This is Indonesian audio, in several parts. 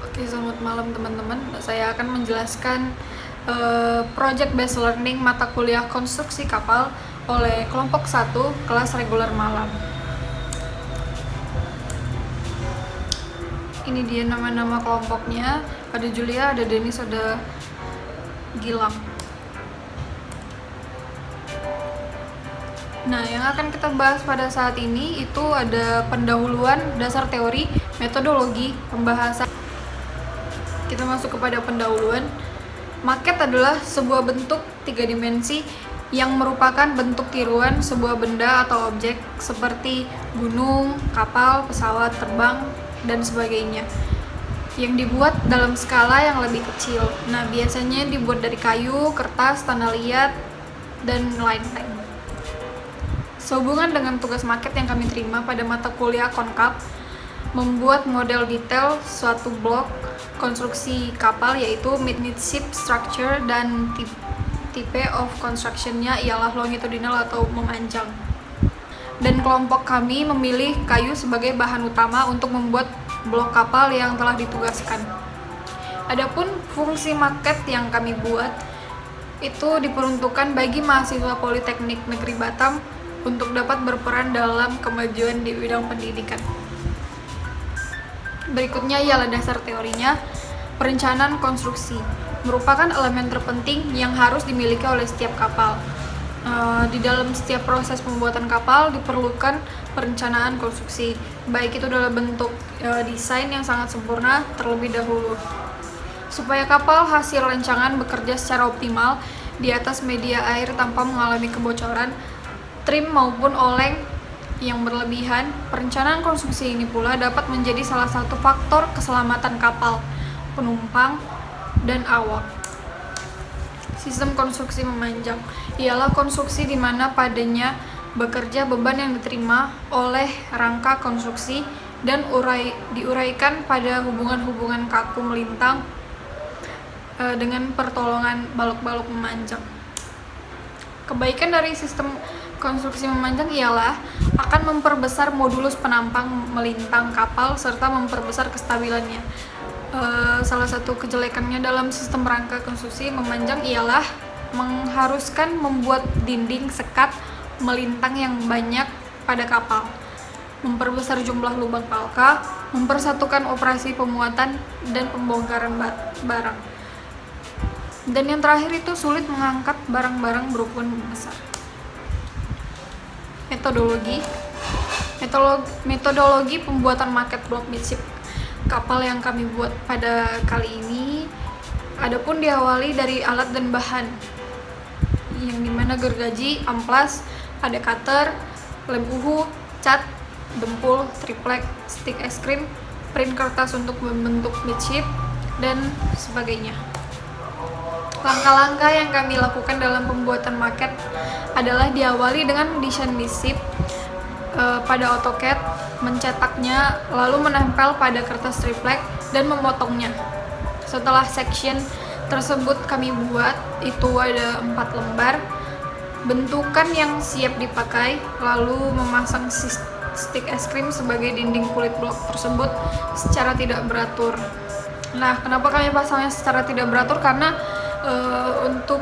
Oke, selamat malam teman-teman. Saya akan menjelaskan Project Based Learning mata kuliah konstruksi kapal oleh kelompok 1 kelas reguler malam. Ini dia nama-nama kelompoknya. Ada Julia, ada Denis, ada Gilang. Nah, yang akan kita bahas pada saat ini itu ada pendahuluan, dasar teori, metodologi, pembahasan. Kita masuk kepada pendahuluan. Maket adalah sebuah bentuk 3 dimensi yang merupakan bentuk tiruan sebuah benda atau objek seperti gunung, kapal, pesawat terbang, dan sebagainya, yang dibuat dalam skala yang lebih kecil. Nah, biasanya dibuat dari kayu, kertas, tanah liat, dan lain-lain. Sehubungan dengan tugas maket yang kami terima pada mata kuliah Konkap, membuat model detail suatu blok konstruksi kapal, yaitu midship structure, dan tipe of construction-nya ialah longitudinal atau memanjang. Dan kelompok kami memilih kayu sebagai bahan utama untuk membuat blok kapal yang telah ditugaskan. Adapun fungsi maket yang kami buat itu diperuntukkan bagi mahasiswa Politeknik Negeri Batam untuk dapat berperan dalam kemajuan di bidang pendidikan. Berikutnya ialah dasar teorinya. Perencanaan konstruksi merupakan elemen terpenting yang harus dimiliki oleh setiap kapal. Di dalam setiap proses pembuatan kapal diperlukan perencanaan konstruksi, baik itu dalam bentuk desain yang sangat sempurna terlebih dahulu, supaya kapal hasil rancangan bekerja secara optimal di atas media air tanpa mengalami kebocoran, trim maupun oleng yang berlebihan. Perencanaan konstruksi ini pula dapat menjadi salah satu faktor keselamatan kapal, penumpang, dan awak. Sistem konstruksi memanjang ialah konstruksi di mana padanya bekerja beban yang diterima oleh rangka konstruksi dan diuraikan pada hubungan-hubungan kaku melintang dengan pertolongan balok-balok memanjang. Kebaikan dari sistem konstruksi memanjang ialah akan memperbesar modulus penampang melintang kapal serta memperbesar kestabilannya. Salah satu kejelekannya dalam sistem rangka konstruksi memanjang ialah mengharuskan membuat dinding sekat melintang yang banyak pada kapal, memperbesar jumlah lubang palka, mempersatukan operasi pemuatan dan pembongkaran barang. Dan yang terakhir itu sulit mengangkat barang-barang berukuran besar. Metodologi pembuatan maket blok midship kapal yang kami buat pada kali ini adapun diawali dari alat dan bahan, yang dimana gergaji, amplas, ada cutter, lem uhu, cat, dempul, triplek, stick es krim, print kertas untuk membentuk midship, dan sebagainya. Langkah-langkah yang kami lakukan dalam pembuatan maket adalah diawali dengan desain midship pada AutoCAD, mencetaknya, lalu menempel pada kertas triplek dan memotongnya. Setelah section tersebut kami buat, itu ada 4 lembar bentukan yang siap dipakai, lalu memasang stick es krim sebagai dinding kulit blok tersebut secara tidak beratur. Nah, kenapa kami pasangnya secara tidak beratur? Karena untuk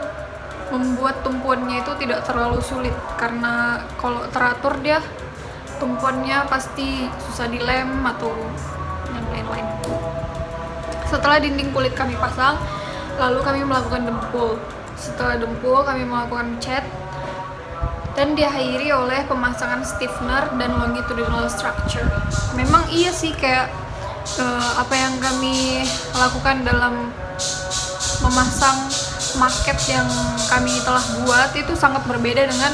membuat tumpuannya itu tidak terlalu sulit, karena kalau teratur dia tumpuannya pasti susah dilem atau yang lain-lain. Setelah dinding kulit kami pasang, lalu kami melakukan dempul. Setelah dempul kami melakukan cat dan diakhiri oleh pemasangan stiffener dan longitudinal structure. Memang iya sih, kayak apa yang kami lakukan dalam memasang maket yang kami telah buat itu sangat berbeda dengan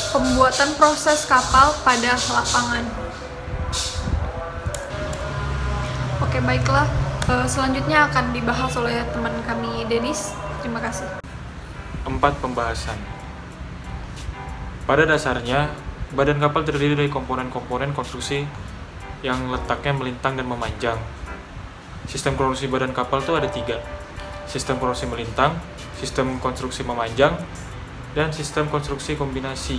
pembuatan proses kapal pada lapangan. Oke, baiklah. Selanjutnya akan dibahas oleh teman kami Denis. Terima kasih. 4. Pembahasan. Pada dasarnya, badan kapal terdiri dari komponen-komponen konstruksi yang letaknya melintang dan memanjang. Sistem konstruksi badan kapal itu ada 3. Sistem konstruksi melintang, sistem konstruksi memanjang, dan sistem konstruksi kombinasi.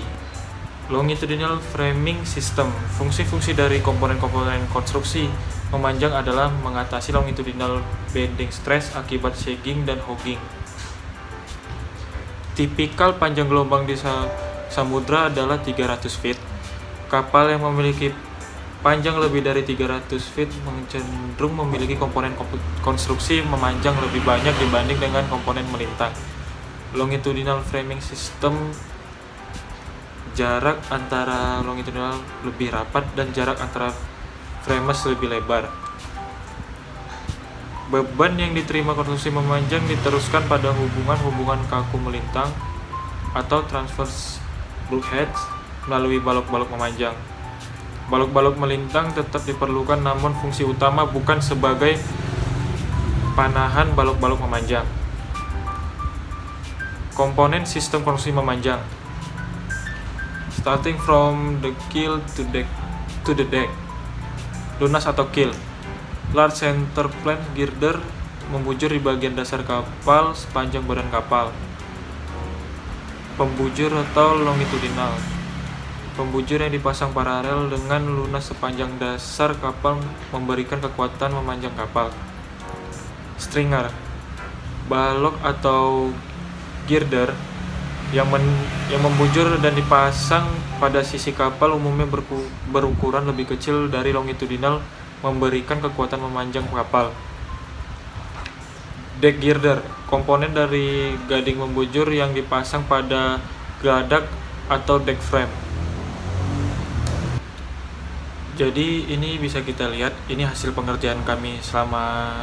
Longitudinal framing system. Fungsi-fungsi dari komponen-komponen konstruksi memanjang adalah mengatasi longitudinal bending stress akibat sagging dan hogging. Tipikal panjang gelombang di samudra adalah 300 feet. Kapal yang memiliki panjang lebih dari 300 feet cenderung memiliki komponen konstruksi memanjang lebih banyak dibanding dengan komponen melintang. Longitudinal framing system, jarak antara longitudinal lebih rapat dan jarak antara frames lebih lebar. Beban yang diterima konstruksi memanjang diteruskan pada hubungan kaku melintang atau transverse bulkheads melalui balok-balok memanjang. Balok-balok melintang tetap diperlukan, namun fungsi utama bukan sebagai panahan balok-balok memanjang. Komponen sistem konstruksi memanjang. Starting from the keel to the deck. Lunas atau keel. Large center plane girder membujur di bagian dasar kapal sepanjang badan kapal. Pembujur atau longitudinal. Pembujur yang dipasang paralel dengan lunas sepanjang dasar kapal memberikan kekuatan memanjang kapal. Stringer. Balok atau girder yang membujur dan dipasang pada sisi kapal umumnya berukuran lebih kecil dari longitudinal, memberikan kekuatan memanjang kapal. Deck girder, komponen dari gading membujur yang dipasang pada geladak atau deck frame. Jadi ini bisa kita lihat, ini hasil pengerjaan kami selama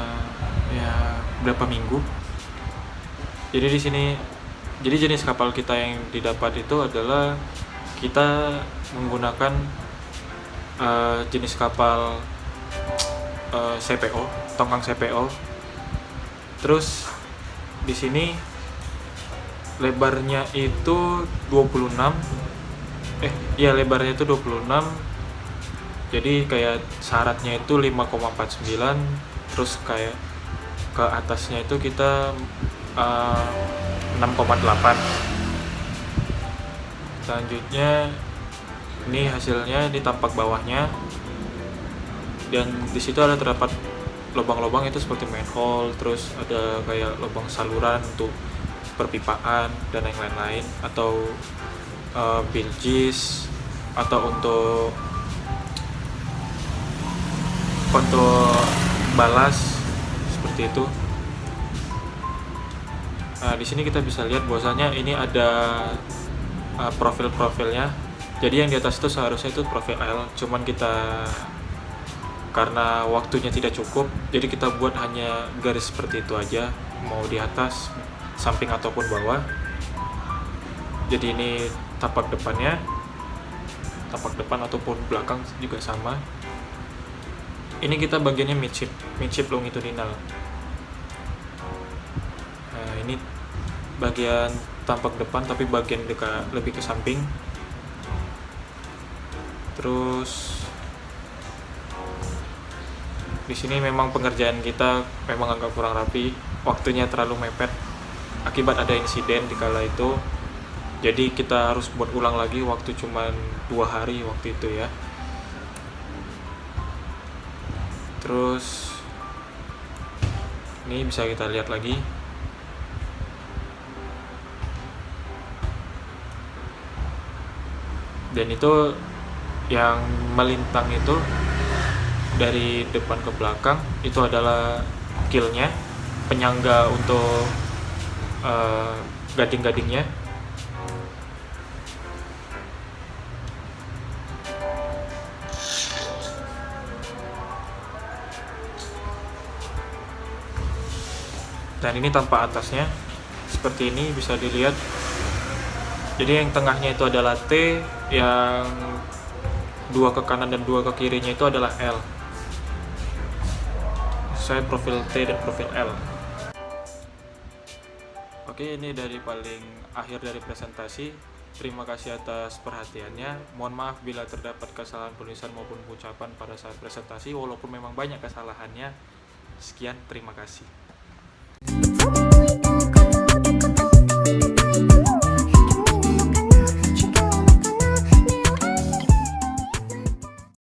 berapa minggu. Jadi di sini, jadi jenis kapal kita yang didapat itu adalah kita menggunakan jenis kapal CPO, tongkang CPO. Terus di sini lebarnya itu 26. Lebarnya itu 26. Jadi kayak syaratnya itu 5,49, terus kayak ke atasnya itu kita 6,8. Selanjutnya ini hasilnya, di tampak bawahnya, dan di situ ada terdapat lubang-lubang itu seperti manhole, terus ada kayak lubang saluran untuk perpipaan dan yang lain-lain, atau bilges, atau untuk balas seperti itu. Nah, di sini kita bisa lihat bahwasanya ini ada profil-profilnya. Jadi yang di atas itu seharusnya itu profil L, cuman kita karena waktunya tidak cukup, jadi kita buat hanya garis seperti itu aja, mau di atas, samping ataupun bawah. Jadi ini tapak depannya, tapak depan ataupun belakang juga sama. Ini kita bagiannya midship longitudinal. Nah, ini bagian tampak depan tapi bagian lebih ke samping. Terus di sini memang pengerjaan kita memang agak kurang rapi, waktunya terlalu mepet akibat ada insiden di kala itu. Jadi kita harus buat ulang lagi, waktu cuman 2 hari waktu itu ya. Terus ini bisa kita lihat lagi. Dan itu yang melintang itu dari depan ke belakang itu adalah keelnya, penyangga untuk gading-gadingnya. Dan ini tanpa atasnya seperti ini bisa dilihat. Jadi yang tengahnya itu adalah T, yang 2 ke kanan dan 2 ke kirinya itu adalah L. Saya profil T dan profil L. Oke, ini dari paling akhir dari presentasi. Terima kasih atas perhatiannya. Mohon maaf bila terdapat kesalahan penulisan maupun ucapan pada saat presentasi, walaupun memang banyak kesalahannya. Sekian, terima kasih.